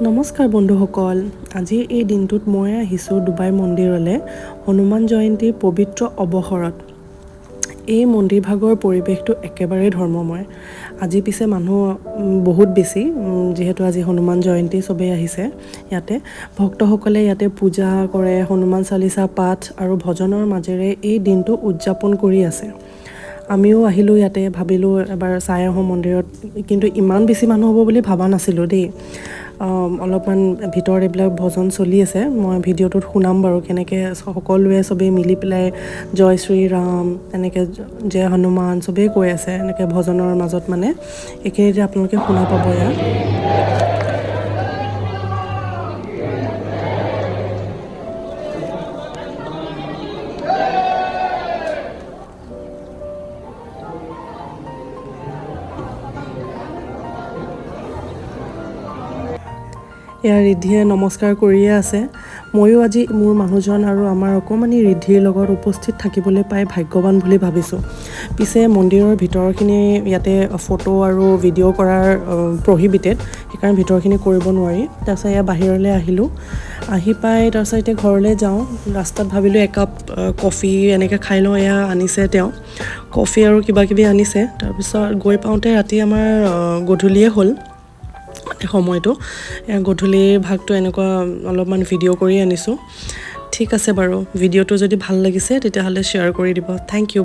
নমস্কাৰ বন্ধুসকল, আজিৰ এই দিনটোত মই আহিছোঁ ডুবাই মন্দিৰলৈ হনুমান জয়ন্তীৰ পবিত্ৰ অৱসৰত। এই মন্দিৰভাগৰ পৰিৱেশটো একেবাৰে ধৰ্মময়। আজি পিছে মানুহ বহুত বেছি, যিহেতু আজি হনুমান জয়ন্তী চবেই আহিছে। ইয়াতে ভক্তসকলে ইয়াতে পূজা কৰে, হনুমান চালিচা পাঠ আৰু ভজনৰ মাজেৰে এই দিনটো উদযাপন কৰি আছে। আমিও আহিলোঁ ইয়াতে, ভাবিলোঁ এবাৰ চাই আহোঁ মন্দিৰত, কিন্তু ইমান বেছি মানুহ হ'ব বুলি ভবা নাছিলোঁ দেই। অলপমান ভিতৰত এইবিলাক ভজন চলি আছে, মই ভিডিঅ'টোত শুনাম বাৰু কেনেকৈ সকলোৱে চবেই মিলি পেলাই জয় শ্ৰীৰাম, এনেকৈ জয় হনুমান চবেই কৈ আছে এনেকৈ ভজনৰ মাজত, মানে এইখিনিতে আপোনালোকে শুনা পাব ইয়াত। এয়া ৰিদ্ধিয়ে নমস্কাৰ কৰিয়ে আছে। ময়ো আজি মোৰ মানুহজন আৰু আমাৰ অকণমানি ৰিদ্ধিৰ লগত উপস্থিত থাকিবলৈ পাই ভাগ্যৱান বুলি ভাবিছোঁ। পিছে মন্দিৰৰ ভিতৰখিনি ইয়াতে ফটো আৰু ভিডিঅ' কৰাৰ প্ৰহিবিটেড, সেইকাৰণে ভিতৰখিনি কৰিব নোৱাৰি। তাৰপিছত এয়া বাহিৰলৈ আহিলোঁ, আহি পাই তাৰপিছত এতিয়া ঘৰলৈ যাওঁ। ৰাস্তাত ভাবিলোঁ একাপ কফি এনেকৈ খাই লওঁ, এয়া আনিছে তেওঁ কফি আৰু কিবাকিবি আনিছে। তাৰপিছত গৈ পাওঁতে ৰাতি আমাৰ গধূলিয়ে হ'ল সময়টো। গধূলিৰ ভাগটো এনেকুৱা অলপমান ভিডিঅ' কৰি আনিছোঁ। ঠিক আছে বাৰু, ভিডিঅ'টো যদি ভাল লাগিছে তেতিয়াহ'লে শ্বেয়াৰ কৰি দিব। Thank U.